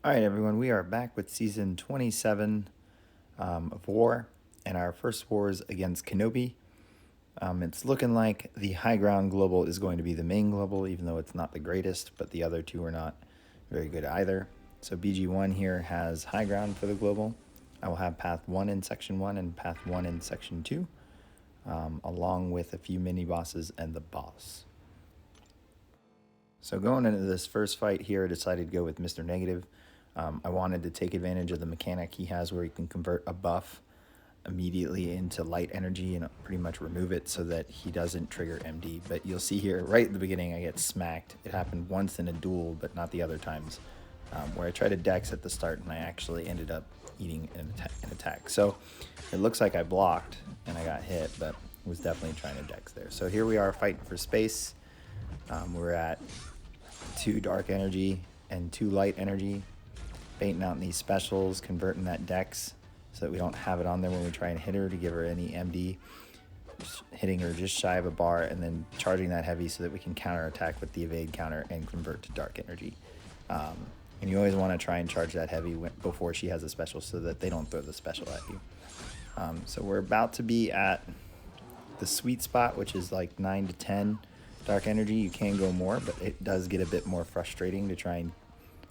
Alright everyone, we are back with Season 27 of War, and our first war is against KenOB. It's looking like the high ground global is going to be the main global, even though it's not the greatest, but the other two are not very good either. So BG1 here has high ground for the global. I will have Path 1 in Section 1 and Path 1 in Section 2, along with a few mini-bosses and the boss. So going into this first fight here, I decided to go with Mr. Negative. I wanted to take advantage of the mechanic he has where he can convert a buff immediately into light energy and pretty much remove it so that he doesn't trigger MD. But you'll see here, right at the beginning, I get smacked. It happened once in a duel, but not the other times, where I tried to dex at the start and I actually ended up eating an attack. So it looks like I blocked and I got hit, but was definitely trying to dex there. So here we are fighting for space. We're at 2 dark energy and 2 light energy, baiting out in these specials, converting that dex so that we don't have it on there when we try and hit her to give her any MD, just hitting her just shy of a bar and then charging that heavy so that we can counter attack with the evade counter and convert to dark energy. And you always want to try and charge that heavy before she has a special so that they don't throw the special at you. So we're about to be at the sweet spot, which is like 9 to 10 dark energy. You can go more, but it does get a bit more frustrating to try and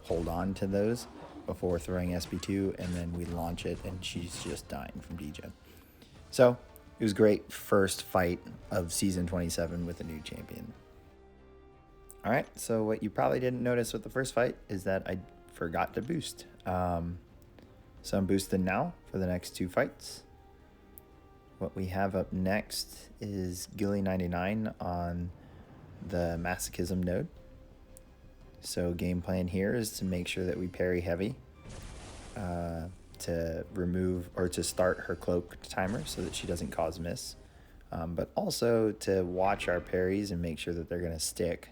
hold on to those before throwing SP2, and then we launch it and she's just dying from degen. So it was great first fight of Season 27 with a new champion. Alright, so what you probably didn't notice with the first fight is that I forgot to boost. So I'm boosted now for the next 2 fights. What we have up next is Gili 99 on the masochism node. So game plan here is to make sure that we parry heavy to remove or to start her cloak timer so that she doesn't cause miss, but also to watch our parries and make sure that they're going to stick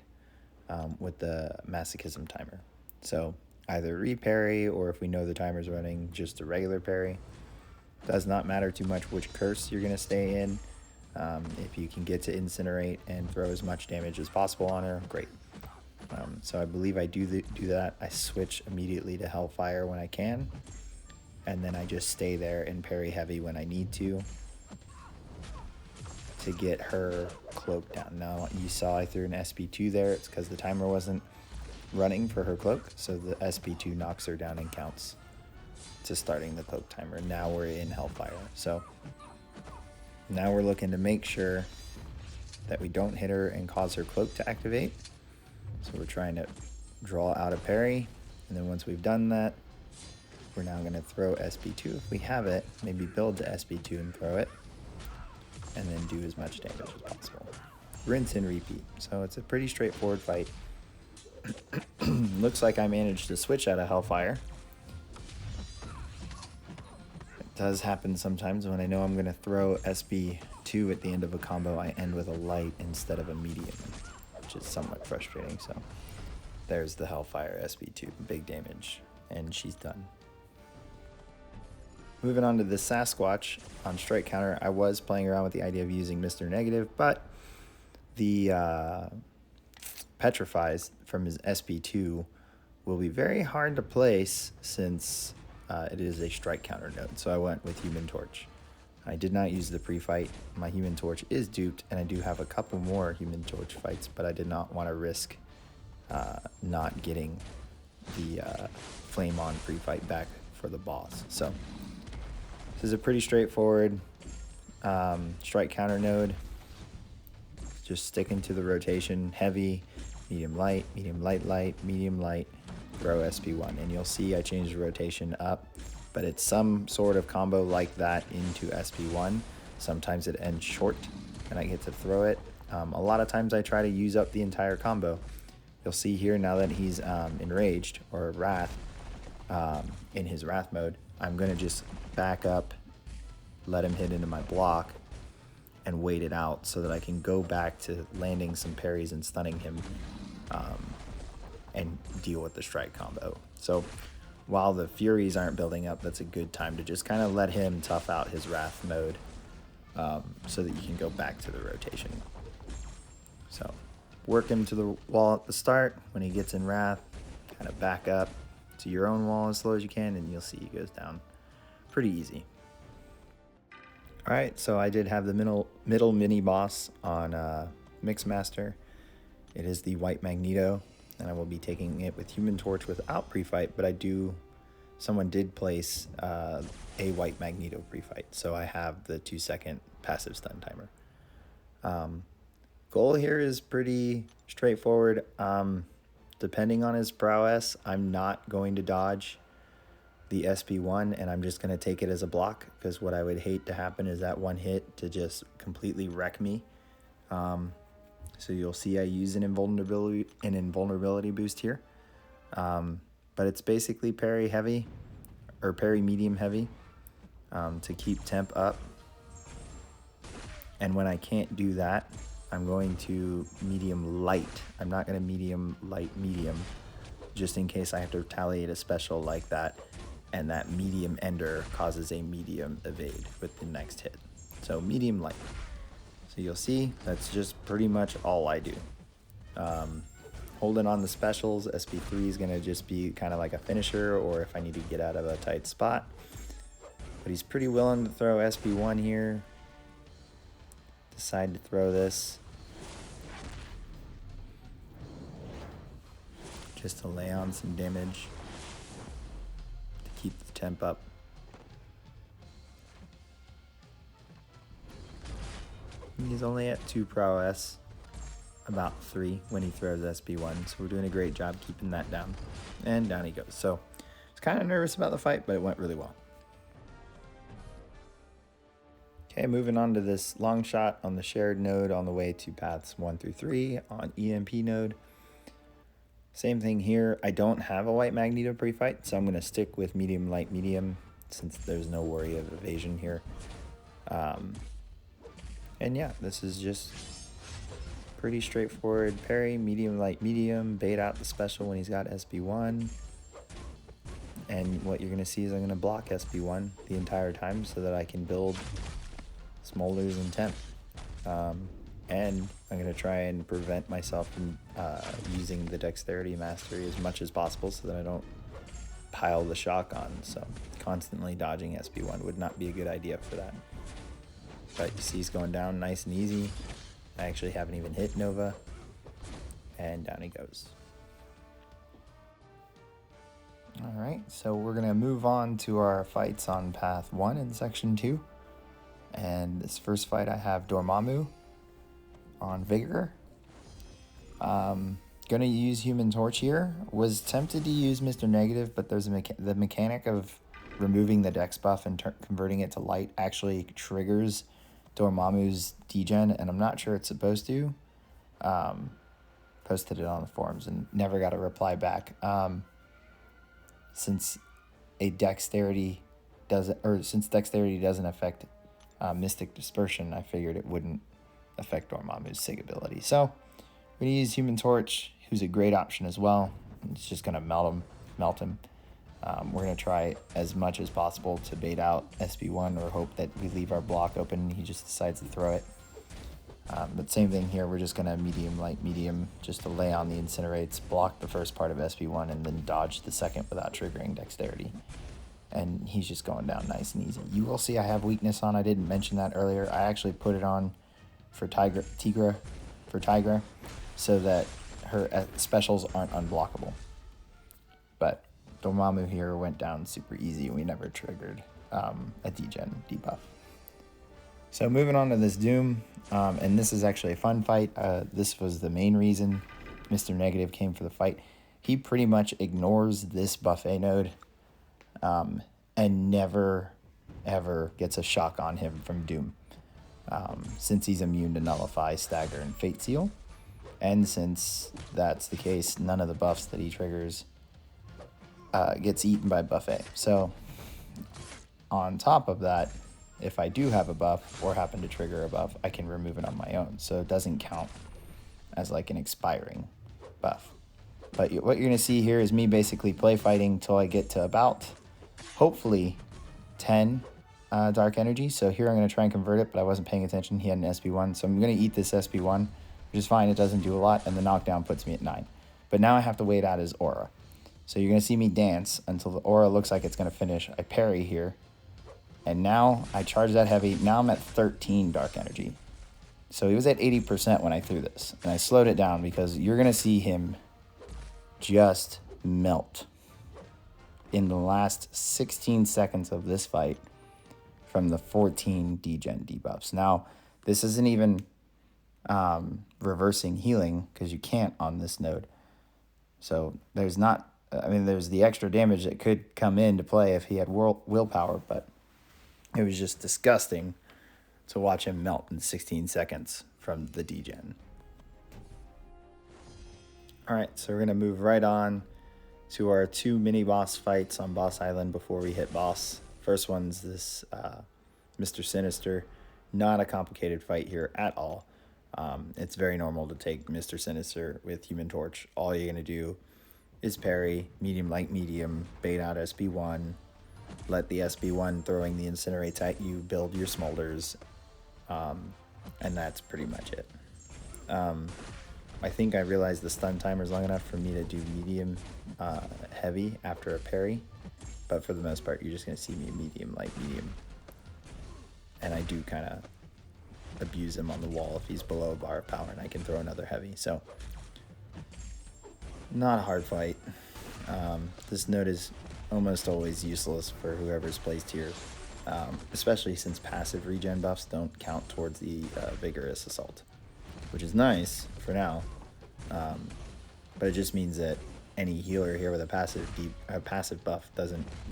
with the masochism timer. So either reparry, or if we know the timer's running, just a regular parry. Does not matter too much which curse you're going to stay in. If you can get to incinerate and throw as much damage as possible on her, great. So I believe I do that. I switch immediately to Hellfire when I can, and then I just stay there and parry heavy when I need to get her cloak down. Now you saw I threw an SP2 there. It's because the timer wasn't running for her cloak, so the SP2 knocks her down and counts to starting the cloak timer. Now we're in Hellfire. So now we're looking to make sure that we don't hit her and cause her cloak to activate. So we're trying to draw out a parry, and then once we've done that, we're now going to throw SP2 if we have it, maybe build to SP2 and throw it, and then do as much damage as possible. Rinse and repeat. So it's a pretty straightforward fight. Looks like I managed to switch out of Hellfire. It does happen sometimes when I know I'm going to throw SP2 at the end of a combo, I end with a light instead of a medium, which is somewhat frustrating. So there's the Hellfire SP2, big damage, and she's done. Moving on to the Sasquatch on strike counter, I was playing around with the idea of using Mr. Negative, but the Petrifies from his SP2 will be very hard to place since it is a strike counter node, so I went with Human Torch. I did not use the pre-fight. My Human Torch is duped, and I do have a couple more Human Torch fights, but I did not want to risk not getting the Flame On pre-fight back for the boss. So this is a pretty straightforward strike counter node. Just sticking to the rotation: heavy, medium light, light, medium light, throw SP1. And you'll see I changed the rotation up, but it's some sort of combo like that into SP1. Sometimes it ends short and I get to throw it. A lot of times I try to use up the entire combo. You'll see here now that he's enraged, or wrath, in his wrath mode, I'm going to just back up, let him hit into my block, and wait it out so that I can go back to landing some parries and stunning him and deal with the strike combo. So while the Furies aren't building up, that's a good time to just kind of let him tough out his wrath mode so that you can go back to the rotation. So work him to the wall at the start. When he gets in wrath, kind of back up to your own wall as slow as you can, and you'll see he goes down pretty easy. Alright, so I did have the middle mini boss on Mixmaster. It is the white Magneto, and I will be taking it with Human Torch without pre-fight, but someone did place a white Magneto pre-fight, so I have the 2-second passive stun timer. Goal here is pretty straightforward. Depending on his prowess, I'm not going to dodge the SP1, and I'm just going to take it as a block, because what I would hate to happen is that one hit to just completely wreck me. So you'll see I use an invulnerability boost here. But it's basically parry heavy, or parry medium heavy, to keep temp up. And when I can't do that, I'm going to medium light. I'm not going to medium light medium, just in case I have to retaliate a special like that, and that medium ender causes a medium evade with the next hit. So medium light. So you'll see that's just pretty much all I do. Holding on the specials, SP3 is going to just be kind of like a finisher, or if I need to get out of a tight spot. But he's pretty willing to throw SP1 here. Decide to throw this just to lay on some damage to keep the temp up. He's only at 2 prowess, about 3 when he throws SP1, so we're doing a great job keeping that down. And down he goes. So I was kind of nervous about the fight, but it went really well. Okay, moving on to this Longshot on the shared node on the way to paths 1 through 3 on EMP node. Same thing here. I don't have a white Magneto pre-fight, so I'm going to stick with medium, light, medium, since there's no worry of evasion here. And yeah, this is just pretty straightforward. Parry, medium, light, medium, bait out the special when he's got SB1. And what you're going to see is I'm going to block SB1 the entire time so that I can build smolders and temp. And I'm going to try and prevent myself from using the dexterity mastery as much as possible so that I don't pile the shock on. So constantly dodging SB1 would not be a good idea for that. But you see he's going down nice and easy. I actually haven't even hit Nova. And down he goes. Alright, so we're going to move on to our fights on path 1 in section 2. And this first fight I have Dormammu on Vigor. Gonna use Human Torch here. Was tempted to use Mr. Negative, but there's the mechanic of removing the dex buff and converting it to light actually triggers Dormammu's degen, and I'm not sure it's supposed to. Posted it on the forums and never got a reply back. Since dexterity doesn't affect Mystic Dispersion, I figured it wouldn't affect Dormammu's SIG ability. So we're going to use Human Torch, who's a great option as well. It's just going to melt him. We're going to try as much as possible to bait out SB1 or hope that we leave our block open and he just decides to throw it. But same thing here, we're just going to medium, light, medium, just to lay on the incinerates, block the first part of SB1, and then dodge the second without triggering dexterity. And he's just going down nice and easy. You will see I have weakness on. I didn't mention that earlier. I actually put it on for Tigra, so that her specials aren't unblockable. But Dormammu here went down super easy. We never triggered a degen debuff. So moving on to this Doom, and this is actually a fun fight. This was the main reason Mr. Negative came for the fight. He pretty much ignores this buffet node. And never, ever gets a shock on him from Doom. Since he's immune to Nullify, Stagger, and Fate Seal. And since that's the case, none of the buffs that he triggers gets eaten by buffet. So, on top of that, if I do have a buff or happen to trigger a buff, I can remove it on my own. So it doesn't count as like an expiring buff. But what you're going to see here is me basically play fighting till I get to about, hopefully, 10 dark energy. So here I'm going to try and convert it, but I wasn't paying attention. He had an SP1, so I'm going to eat this SP1, which is fine. It doesn't do a lot, and the knockdown puts me at 9. But now I have to wait out his aura. So you're going to see me dance until the aura looks like it's going to finish. I parry here. And now I charge that heavy. Now I'm at 13 dark energy. So he was at 80% when I threw this. And I slowed it down because you're going to see him just melt in the last 16 seconds of this fight from the 14 degen debuffs. Now, this isn't even reversing healing because you can't on this node. So there's not, I mean, there's the extra damage that could come into play if he had willpower, but it was just disgusting to watch him melt in 16 seconds from the degen. All right, so we're going to move right on to our 2 mini-boss fights on Boss Island before we hit boss. First one's this Mr. Sinister. Not a complicated fight here at all. It's very normal to take Mr. Sinister with Human Torch. All you're going to do is parry, medium, light, medium, bait out SB1, let the SB1 throwing the incinerates at you, build your smolders, and that's pretty much it. I think I realized the stun timer is long enough for me to do medium heavy after a parry, but for the most part, you're just going to see me medium, light, medium. And I do kind of abuse him on the wall if he's below a bar of power, and I can throw another heavy. So, not a hard fight. This node is almost always useless for whoever's placed here, especially since passive regen buffs don't count towards the vigorous assault, which is nice for now. But it just means that any healer here with a passive buff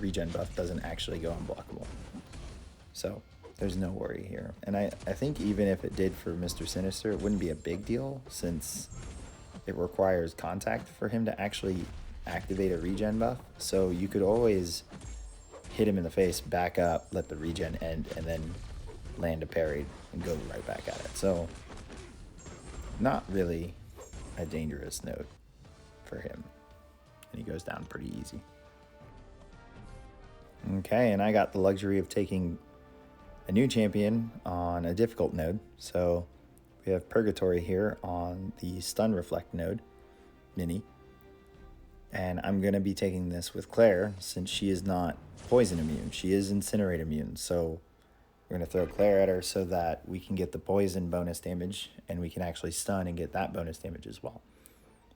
regen buff doesn't actually go unblockable. So there's no worry here. And I think even if it did for Mr. Sinister, it wouldn't be a big deal since it requires contact for him to actually activate a regen buff. So you could always hit him in the face, back up, let the regen end, and then land a parry and go right back at it. So not really a dangerous node for him. And he goes down pretty easy. Okay, and I got the luxury of taking a new champion on a difficult node. So we have Purgatory here on the Stun Reflect node, mini. And I'm going to be taking this with Claire since she is not poison immune. She is incinerate immune. So we're going to throw Claire at her so that we can get the poison bonus damage and we can actually stun and get that bonus damage as well.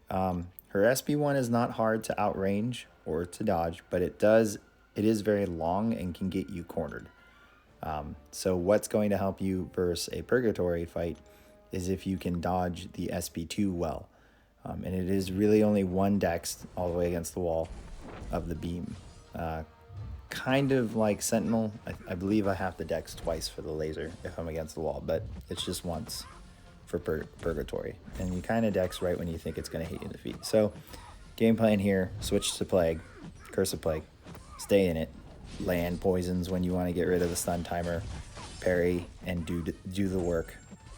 Her SB1 is not hard to outrange or to dodge, but it is very long and can get you cornered. So what's going to help you versus a Purgatory fight is if you can dodge the SB2 well. And it is really only one dex all the way against the wall of the beam. Kind of like Sentinel. I believe I have the dex twice for the laser if I'm against the wall, but it's just once for Purgatory. And you kind of dex right when you think it's going to hit you in the feet. So game plan here, switch to Plague, Curse of Plague, stay in it, land poisons when you want to get rid of the stun timer, parry, and do the work,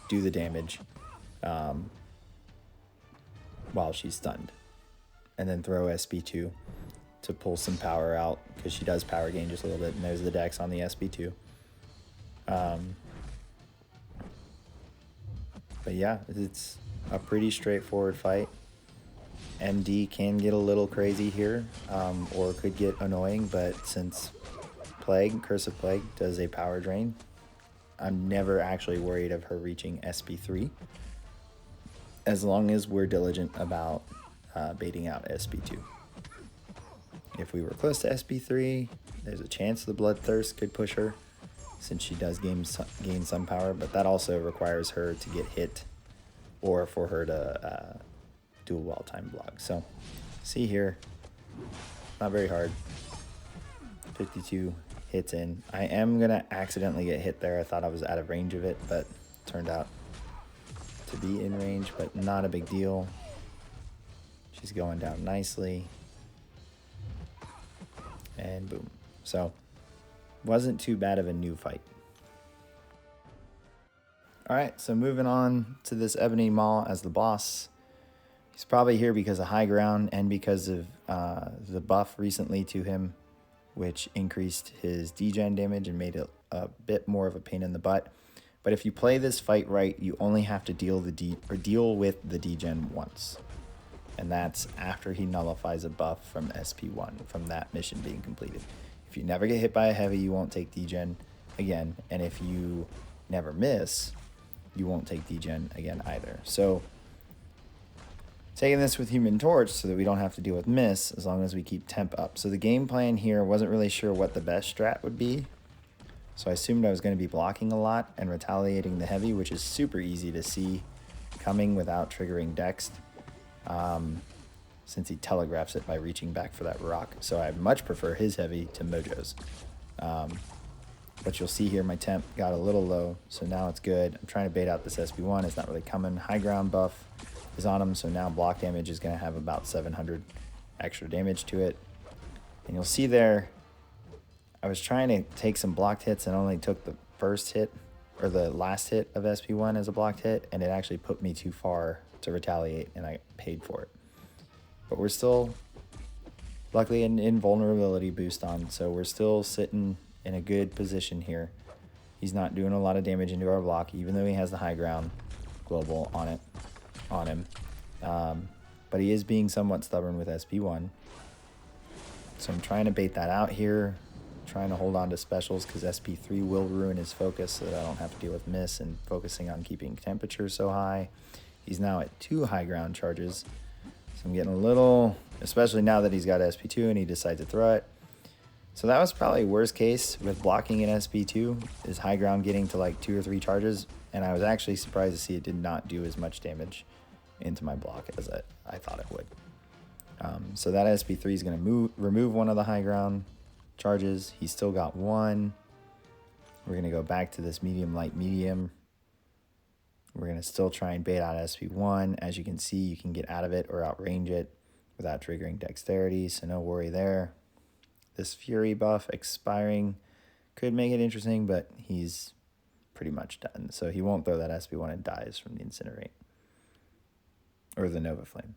do the damage while she's stunned. And then throw SB2 to pull some power out, because she does power gain just a little bit, and there's the dex on the SB2. But yeah, it's a pretty straightforward fight. MD can get a little crazy here, or could get annoying, but since Plague, Curse of Plague, does a power drain, I'm never actually worried of her reaching SB3, as long as we're diligent about baiting out SB2. If we were close to SB3, there's a chance the Bloodthirst could push her, since she does gain some power, but that also requires her to get hit or for her to do a well-timed block. So, see here, not very hard. 52 hits in. I am going to accidentally get hit there. I thought I was out of range of it, but turned out to be in range, but not a big deal. She's going down nicely. And boom. So, wasn't too bad of a new fight. Alright, so moving on to this Ebony Maw as the boss. He's probably here because of high ground and because of the buff recently to him, which increased his degen damage and made it a bit more of a pain in the butt. But if you play this fight right, you only have to deal with the degen once. and that's after he nullifies a buff from SP1, from that mission being completed. If you never get hit by a heavy, you won't take degen again, and if you never miss, you won't take degen again either. So taking this with Human Torch so that we don't have to deal with miss as long as we keep temp up. So the game plan here, wasn't really sure what the best strat would be, so I assumed I was going to be blocking a lot and retaliating the heavy, which is super easy to see coming without triggering Dext, since he telegraphs it by reaching back for that rock. So I much prefer his heavy to Mojo's. But you'll see here my temp got a little low, so now it's good. I'm trying to bait out this SP1. It's not really coming. High ground buff is on him, so now block damage is going to have about 700 extra damage to it. And you'll see there, I was trying to take some blocked hits and only took the first hit, or the last hit of SP1 as a blocked hit, and it actually put me too far to retaliate, and I paid for it. But we're still, luckily, an invulnerability boost on, so we're still sitting in a good position here. He's not doing a lot of damage into our block, even though he has the high ground global on him. But he is being somewhat stubborn with SP1. So I'm trying to bait that out here, trying to hold on to specials because SP3 will ruin his focus so that I don't have to deal with miss, and focusing on keeping temperature so high. He's now at 2 high ground charges. So I'm getting a little, especially now that he's got SP2 and he decides to throw it. So that was probably worst case with blocking in SP2, is high ground getting to like 2 or 3 charges, and I was actually surprised to see it did not do as much damage into my block as I thought it would. So that SP3 is going to remove one of the high ground charges. He's still got 1. We're going to go back to this medium, light, medium. We're going to still try and bait out SP1. As you can see, you can get out of it or outrange it without triggering dexterity, so no worry there. This Fury buff expiring could make it interesting, but he's pretty much done. So he won't throw that SP1 and dies from the Incinerate or the Nova Flame.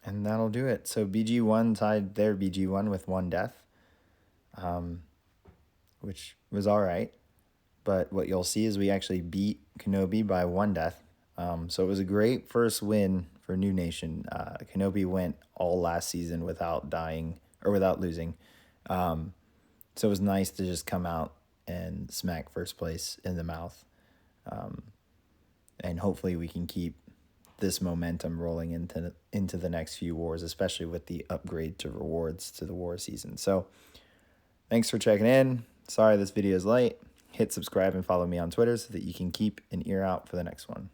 And that'll do it. So BG1 tied their BG1 with 1 death, which was all right. But what you'll see is we actually beat KenOB by 1 death. So it was a great first win for New Nation. KenOB went all last season without dying or without losing. So it was nice to just come out and smack first place in the mouth. And hopefully we can keep this momentum rolling into the next few wars, especially with the upgrade to rewards to the war season. So thanks for checking in. Sorry this video is late. Hit subscribe and follow me on Twitter so that you can keep an ear out for the next one.